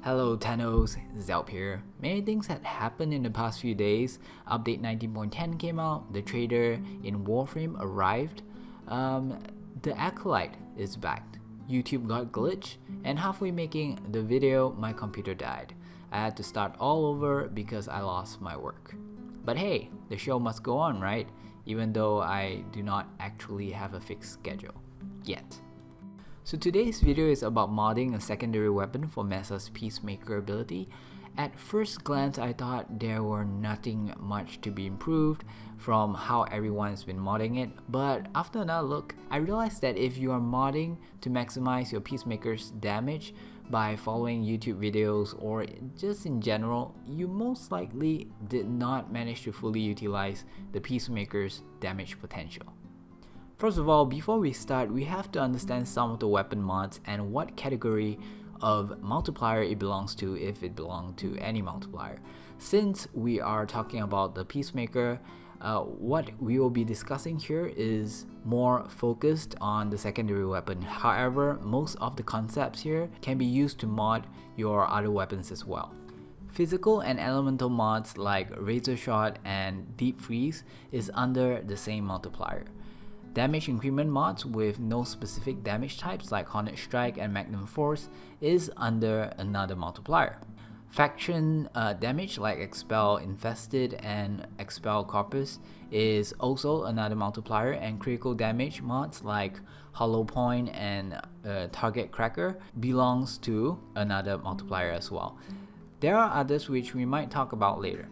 Hello Tanos, Zelp here. Many things had happened in the past few days. Update 19.10 came out, the trader in Warframe arrived, the Acolyte is back, YouTube got glitched, and halfway making the video my computer died. I had to start all over because I lost my work. But hey, the show must go on, right? Even though I do not actually have a fixed schedule. Yet. So today's video is about modding a secondary weapon for Mesa's Peacemaker ability. At first glance, I thought there were nothing much to be improved from how everyone's been modding it, but after another look, I realized that if you are modding to maximize your Peacemaker's damage by following YouTube videos or just in general, you most likely did not manage to fully utilize the Peacemaker's damage potential. First of all, before we start, we have to understand some of the weapon mods and what category of multiplier it belongs to, if it belongs to any multiplier. Since we are talking about the Peacemaker, what we will be discussing here is more focused on the secondary weapon. However, most of the concepts here can be used to mod your other weapons as well. Physical and elemental mods like Razor Shot and Deep Freeze is under the same multiplier. Damage increment mods with no specific damage types like Hornet Strike and Magnum Force is under another multiplier. Faction damage like Expel Infested and Expel Corpus is also another multiplier, and critical damage mods like Hollow Point and Target Cracker belongs to another multiplier as well. There are others which we might talk about later.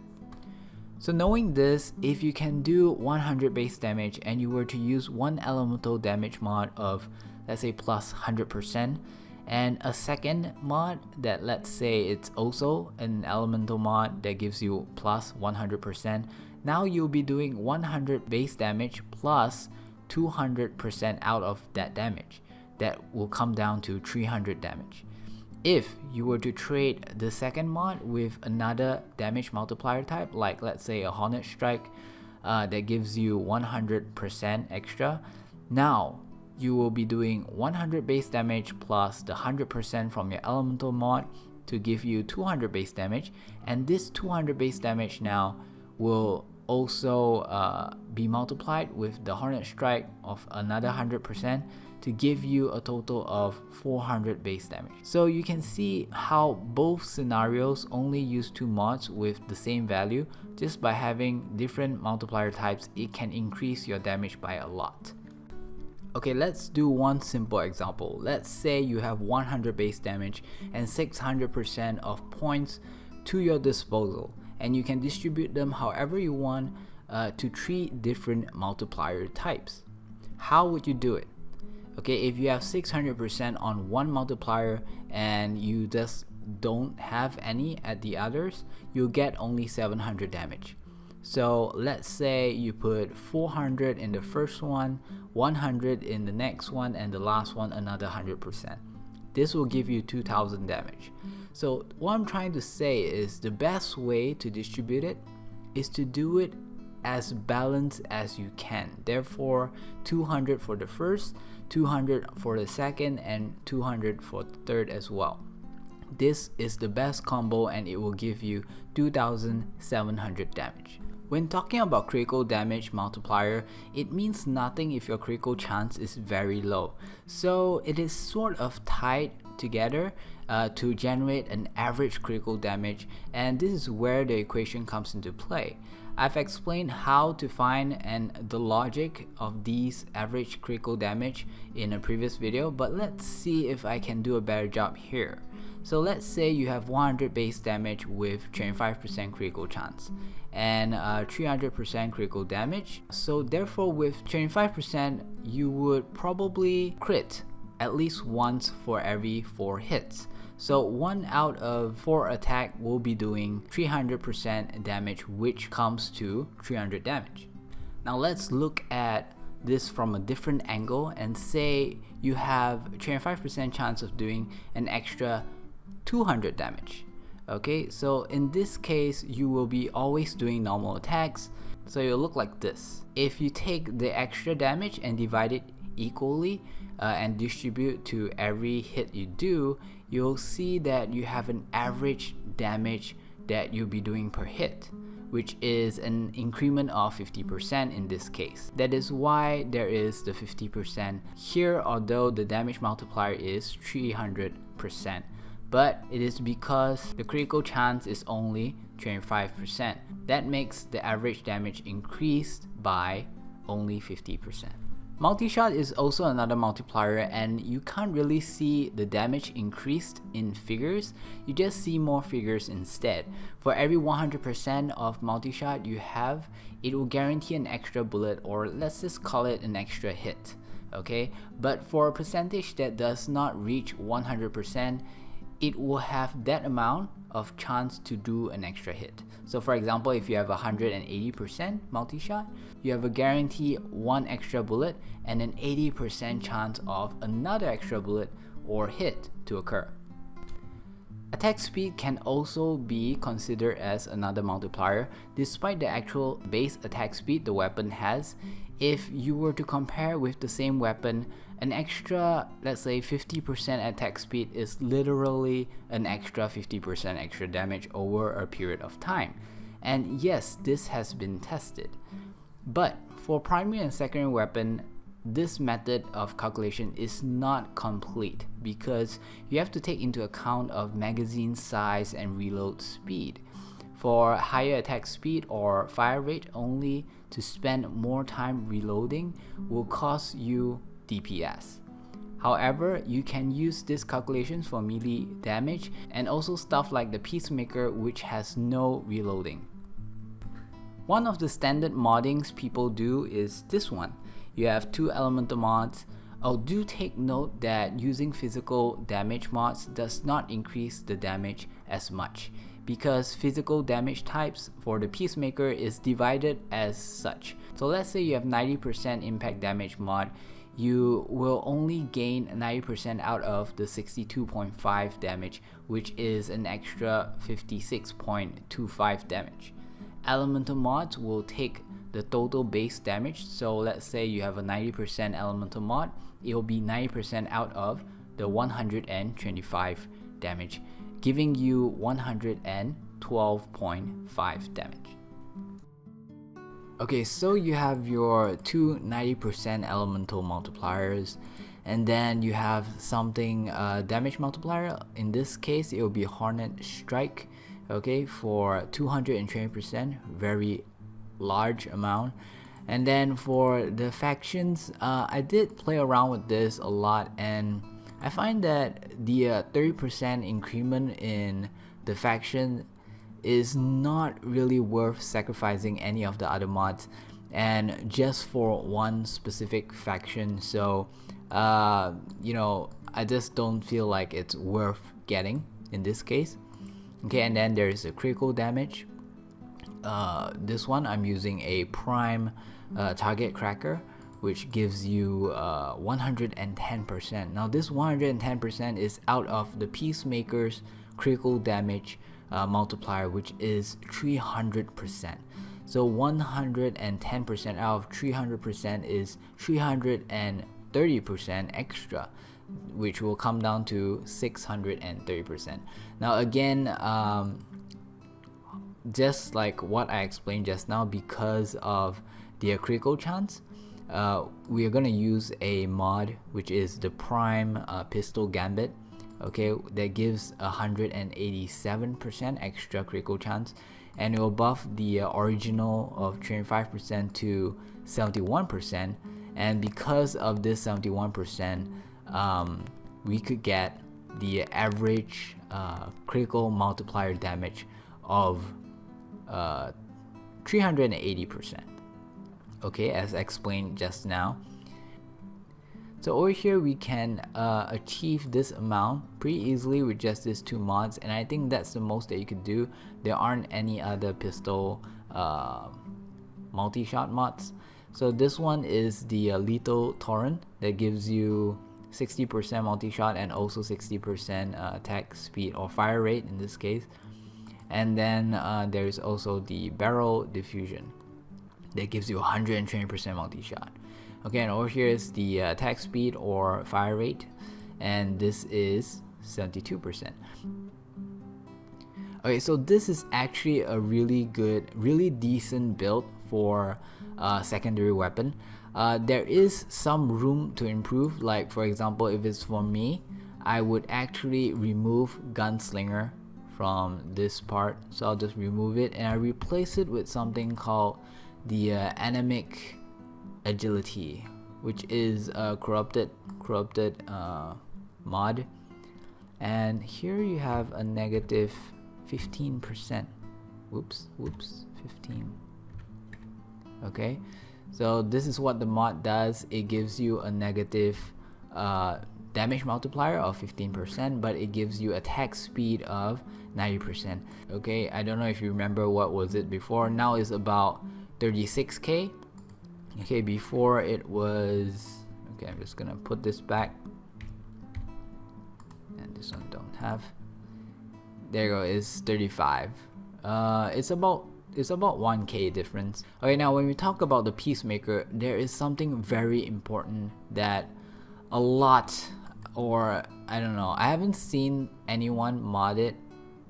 So knowing this, if you can do 100 base damage and you were to use one elemental damage mod of, let's say, plus 100%, and a second mod that, let's say, it's also an elemental mod that gives you plus 100%, now you'll be doing 100 base damage plus 200% out of that damage. That will come down to 300 damage. If you were to trade the second mod with another damage multiplier type, like let's say a Hornet Strike that gives you 100% extra, now you will be doing 100 base damage plus the 100% from your elemental mod to give you 200 base damage, and this 200 base damage now will also be multiplied with the Hornet Strike of another 100% to give you a total of 400 base damage. So you can see how both scenarios only use two mods with the same value. Just by having different multiplier types, it can increase your damage by a lot. Okay, let's do one simple example. Let's say you have 100 base damage and 600% of points to your disposal, and you can distribute them however you want to 3 different multiplier types. How would you do it? Okay, if you have 600% on one multiplier and you just don't have any at the others, you'll get only 700 damage. So let's say you put 400 in the first one, 100 in the next one, and the last one another 100%. This will give you 2000 damage. So what I'm trying to say is the best way to distribute it is to do it as balanced as you can. Therefore, 200 for the first, 200 for the second, and 200 for the third as well. This is the best combo and it will give you 2700 damage. When talking about critical damage multiplier, it means nothing if your critical chance is very low. So it is sort of tied together to generate an average critical damage, and this is where the equation comes into play. I've explained how to find and the logic of these average critical damage in a previous video, but let's see if I can do a better job here. So let's say you have 100 base damage with 25% critical chance and 300% critical damage. So therefore with 25% you would probably crit at least once for every 4 hits. So 1 out of 4 attack will be doing 300% damage, which comes to 300 damage. Now let's look at this from a different angle and say you have 25% chance of doing an extra 200 damage. Okay, so in this case you will be always doing normal attacks, so it'll look like this. If you take the extra damage and divide it equally and distribute to every hit you do, you'll see that you have an average damage that you'll be doing per hit, which is an increment of 50% in this case. That is why there is the 50% here, although the damage multiplier is 300%. But it is because the critical chance is only 25%. That makes the average damage increased by only 50%. Multi-shot is also another multiplier, and you can't really see the damage increased in figures, you just see more figures instead. For every 100% of multi-shot you have, it will guarantee an extra bullet, or let's just call it an extra hit, okay? But for a percentage that does not reach 100%, it will have that amount of chance to do an extra hit. So for example, if you have 180% multi-shot, you have a guarantee one extra bullet and an 80% chance of another extra bullet or hit to occur. Attack speed can also be considered as another multiplier. Despite the actual base attack speed the weapon has, if you were to compare with the same weapon, an extra, let's say 50% attack speed is literally an extra 50% extra damage over a period of time. And yes, this has been tested. But for primary and secondary weapon, this method of calculation is not complete because you have to take into account of magazine size and reload speed. For higher attack speed or fire rate, only to spend more time reloading will cost you DPS. However, you can use these calculations for melee damage and also stuff like the Peacemaker, which has no reloading. One of the standard moddings people do is this one. You have two elemental mods. Oh, do take note that using physical damage mods does not increase the damage as much, because physical damage types for the Peacemaker is divided as such. So let's say you have 90% impact damage mod, you will only gain 90% out of the 62.5 damage, which is an extra 56.25 damage. Elemental mods will take the total base damage, so let's say you have a 90% elemental mod, it will be 90% out of the 125 damage, giving you 112.5 damage. Okay, so you have your two 90% elemental multipliers, and then you have something damage multiplier. In this case, it will be Hornet Strike, okay, for 220%, very large amount. And then for the factions, I did play around with this a lot, and I find that the 30% increment in the faction is not really worth sacrificing any of the other mods, and just for one specific faction. So you know, I just don't feel like it's worth getting in this case. Okay, and then there is a critical damage. This one I'm using a prime target cracker, which gives you 110%. Now this 110% is out of the Peacemaker's critical damage multiplier, which is 300%. So 110% out of 300% is 330% extra, which will come down to 630%. Now again, just like what I explained just now, because of the critical chance, we are going to use a mod which is the Prime Pistol Gambit, okay, that gives 187% extra critical chance, and it will buff the original of 25% to 71%. And because of this 71%, we could get the average critical multiplier damage of 380%, okay, as explained just now. So over here we can achieve this amount pretty easily with just these two mods, and I think that's the most that you could do. There aren't any other pistol multi-shot mods. So this one is the Lethal Torrent that gives you 60% multi-shot and also 60% attack speed or fire rate in this case. And then there's also the Barrel Diffusion that gives you 120% multi-shot. Okay, and over here is the attack speed or fire rate, and this is 72%. Okay, so this is actually a really good, really decent build for a secondary weapon. There is some room to improve, like for example, if it's for me, I would actually remove Gunslinger from this part. So I'll just remove it and I replace it with something called the Anemic Agility, which is a corrupted mod. And here you have a negative 15%. Whoops, 15. Okay, so this is what the mod does. It gives you a negative damage multiplier of 15%, but it gives you attack speed of 90%. Okay, I don't know if you remember what was it before. Now it's about 36k. Okay, before it was, okay, I'm just gonna put this back, and this one don't have. There you go, it's 35. It's about 1k difference. Okay, now when we talk about the Peacemaker, there is something very important that a lot, or I don't know, I haven't seen anyone mod it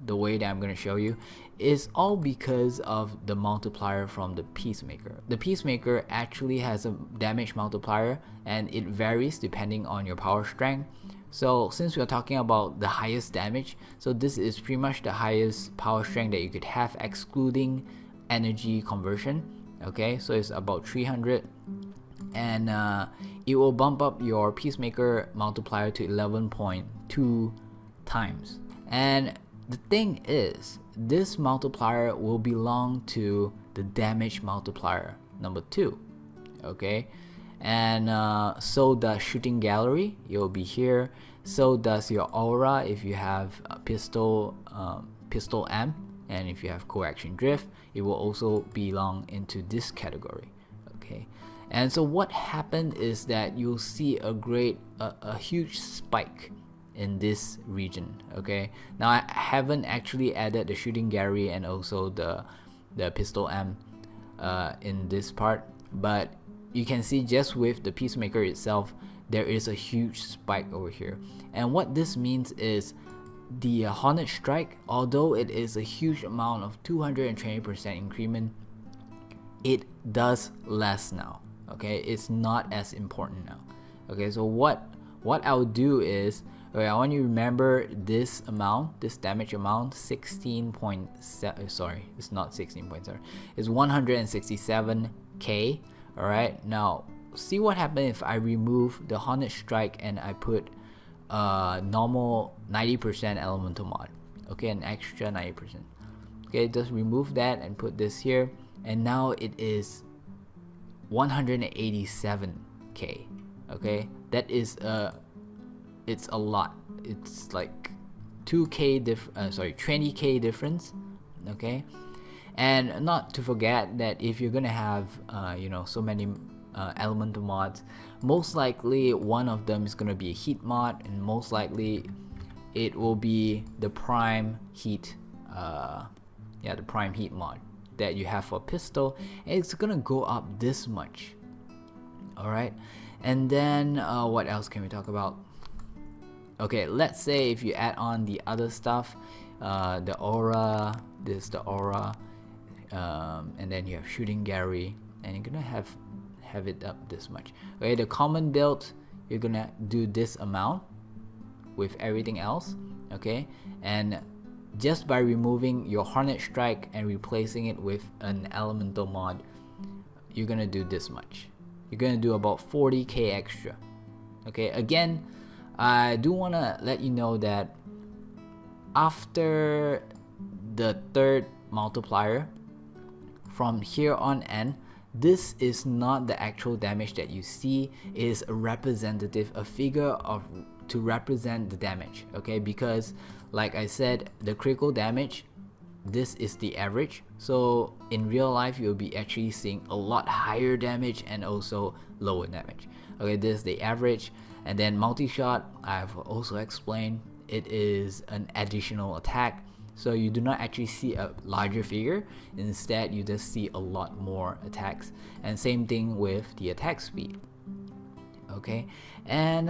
the way that I'm gonna show you. Is all because of the multiplier from the Peacemaker. The Peacemaker actually has a damage multiplier and it varies depending on your power strength. So since we're talking about the highest damage, so this is pretty much the highest power strength that you could have excluding energy conversion. Okay, so it's about 300, and it will bump up your Peacemaker multiplier to 11.2 times. And the thing is, this multiplier will belong to the damage multiplier number 2. Okay, and so does shooting gallery, you'll be here. So does your aura if you have a pistol M, and if you have coaction drift, it will also belong into this category. Okay, and so what happened is that you'll see a huge spike in this region. Okay, now I haven't actually added the shooting gallery and also the pistol M in this part, but you can see just with the Peacemaker itself, there is a huge spike over here. And what this means is the Hornet Strike, although it is a huge amount of 220% increment, it does less now. Okay, it's not as important now. Okay, so what I'll do is, okay, I want you to remember this amount, this damage amount, 16.7, sorry, it's not 16.7, it's 167k. Alright, now see what happens if I remove the Hornet Strike and I put normal 90% elemental mod. Okay, an extra 90%. Okay, just remove that and put this here, and now it is 187k. Okay, that is it's a lot. It's like 20k difference. Okay, and not to forget that if you're gonna have so many elemental mods, most likely one of them is gonna be a heat mod, and most likely it will be the prime heat the prime heat mod that you have for pistol, and it's gonna go up this much. All right, and then what else can we talk about? Okay, let's say if you add on the other stuff, the aura, the aura, and then you have shooting gallery, and you're gonna have it up this much. Okay, the common build, you're gonna do this amount with everything else. Okay, and just by removing your Hornet Strike and replacing it with an elemental mod, you're gonna do this much. You're gonna do about 40k extra. Okay, again, I do want to let you know that after the third multiplier, from here on end, this is not the actual damage that you see. It is a representative, a figure to represent the damage. Okay, because like I said, the critical damage, this is the average. So in real life, you'll be actually seeing a lot higher damage and also lower damage. Okay, this is the average. And then multi-shot, I've also explained, it is an additional attack. So you do not actually see a larger figure. Instead, you just see a lot more attacks. And same thing with the attack speed. Okay, and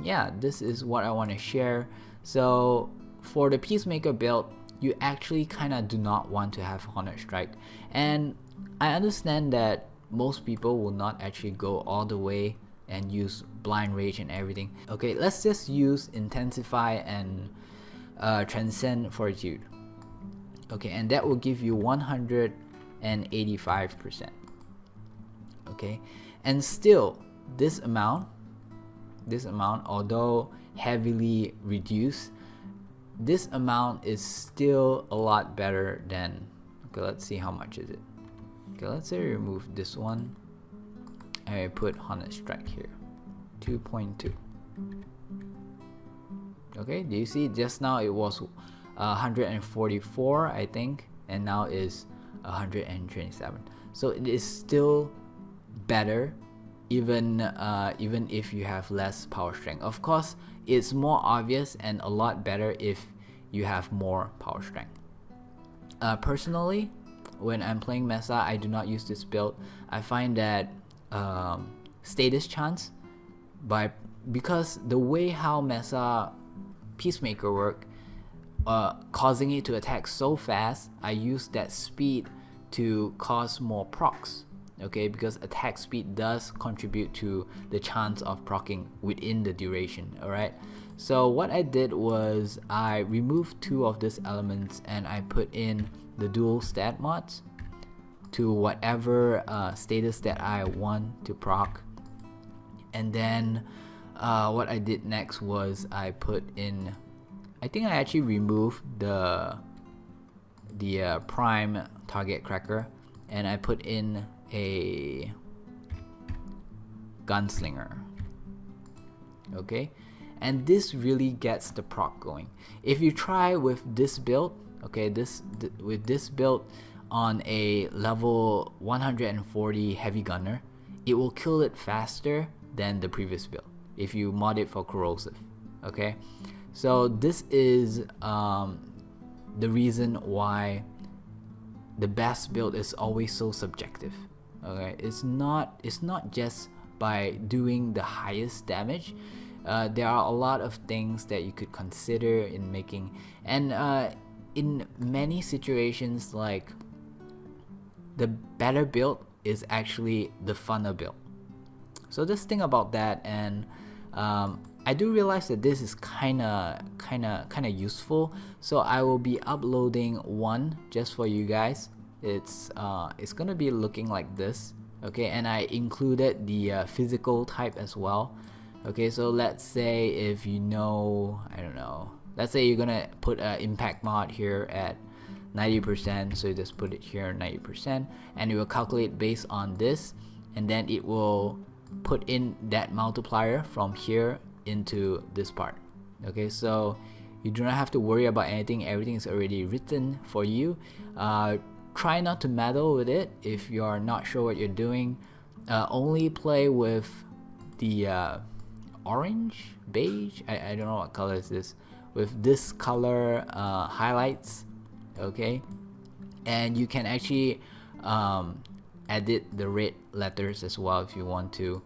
yeah, this is what I want to share. So for the Peacemaker build, you actually kind of do not want to have Hornet Strike, and I understand that most people will not actually go all the way and use Blind Rage and everything. Okay, let's just use Intensify and Transcend Fortitude. Okay, and that will give you 185%. Okay, and still this amount, although heavily reduced, this amount is still a lot better than, okay, let's see how much is it. Okay, let's say remove this one and I put Hornet Strike here, 2.2. Okay, do you see? Just now it was 144, I think, and now is 127. So it is still better, even if you have less power strength. Of course, it's more obvious and a lot better if you have more power strength. Personally, when I'm playing Mesa, I do not use this build. I find that status chance, because the way how Mesa Peacemaker work, causing it to attack so fast, I use that speed to cause more procs. Okay, because attack speed does contribute to the chance of proccing within the duration. Alright, so what I did was I removed 2 of these elements and I put in the dual stat mods to whatever status that I want to proc. And then what I did next was I put in, I think I actually removed the prime target cracker, and I put in a gunslinger. Okay, and this really gets the proc going. If you try with this build, okay, with this build on a level 140 heavy gunner, it will kill it faster than the previous build if you mod it for corrosive. Okay, so this is the reason why the best build is always so subjective. Okay, it's not just by doing the highest damage. There are a lot of things that you could consider in making, and in many situations, like, the better build is actually the funner build. So just think about that. And I do realize that this is kinda useful, so I will be uploading one just for you guys. It's gonna be looking like this. Okay, and I included the physical type as well. Okay, so let's say if you know, I don't know, let's say you're gonna put an impact mod here at 90%, so you just put it here 90%, and it will calculate based on this, and then it will put in that multiplier from here into this part. Okay, so you do not have to worry about anything. Everything is already written for you. Try not to meddle with it if you're not sure what you're doing. Only play with the orange, beige, I don't know what color is this, with this color highlights. Okay, and you can actually edit the red letters as well if you want to.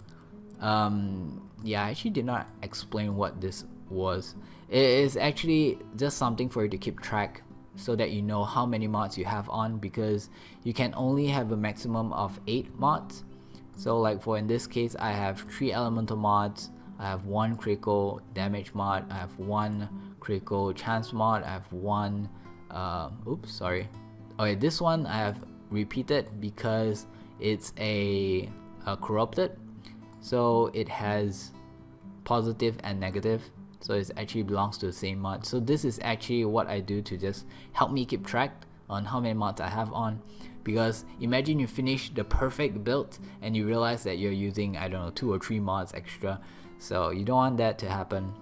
Yeah, I actually did not explain what this was. It is actually just something for you to keep track, so that you know how many mods you have on, because you can only have a maximum of 8 mods. So like for in this case, I have 3 elemental mods, I have 1 critical damage mod, I have 1 critical chance mod, I have 1 oops, sorry. Okay, this one I have repeated because it's a corrupted, so it has positive and negative, so it actually belongs to the same mod. So this is actually what I do to just help me keep track on how many mods I have on, because imagine you finish the perfect build and you realize that you're using, I don't know, 2 or 3 mods extra, so you don't want that to happen.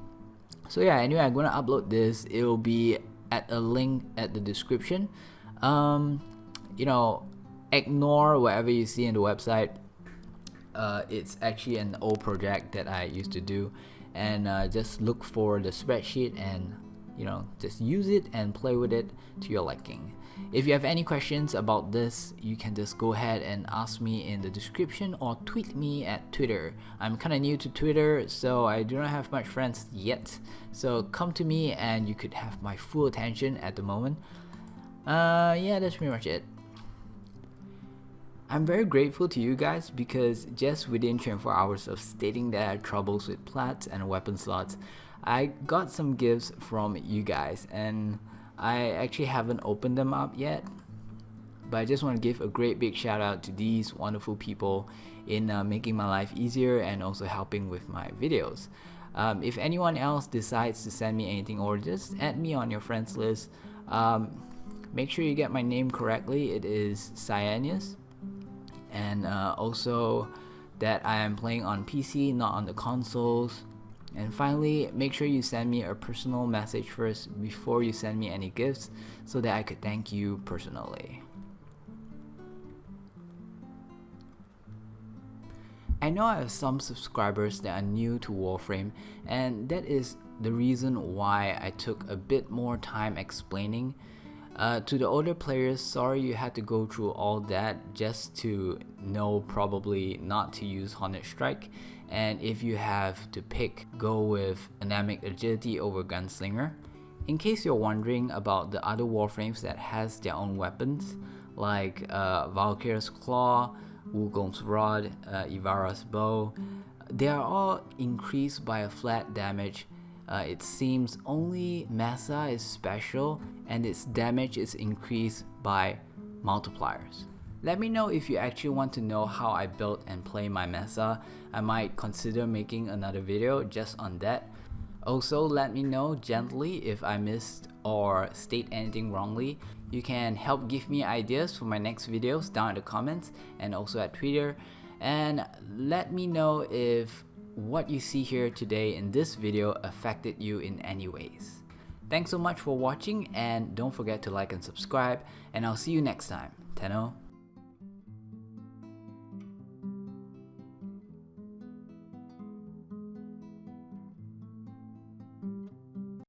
So yeah, anyway, I'm gonna upload this. It will be at a link at the description. You know, ignore whatever you see in the website. It's actually an old project that I used to do, and just look for the spreadsheet and just use it and play with it to your liking. If you have any questions about this, you can just go ahead and ask me in the description or tweet me at Twitter. I'm kind of new to Twitter, so I do not have much friends yet. So come to me and you could have my full attention at the moment. Yeah, that's pretty much it. I'm very grateful to you guys because just within 24 hours of stating that I had troubles with plats and weapon slots, I got some gifts from you guys, and I actually haven't opened them up yet, but I just want to give a great big shout out to these wonderful people in making my life easier and also helping with my videos. If anyone else decides to send me anything or just add me on your friends list, make sure you get my name correctly. It is Cyanius, and also that I am playing on PC, not on the consoles. And finally, make sure you send me a personal message first before you send me any gifts so that I could thank you personally. I know I have some subscribers that are new to Warframe, and that is the reason why I took a bit more time explaining. To the older players, sorry you had to go through all that just to know probably not to use Hornet Strike, and if you have to pick, go with Dynamic Agility over Gunslinger. In case you're wondering about the other Warframes that has their own weapons, like Valkyr's Claw, Wukong's Rod, Ivara's Bow, they are all increased by a flat damage. It seems only Mesa is special and its damage is increased by multipliers. Let me know if you actually want to know how I built and play my Mesa. I might consider making another video just on that. Also, let me know gently if I missed or state anything wrongly. You can help give me ideas for my next videos down in the comments and also at Twitter. And let me know if what you see here today in this video affected you in any ways. Thanks so much for watching, and don't forget to like and subscribe, and I'll see you next time. Tenno.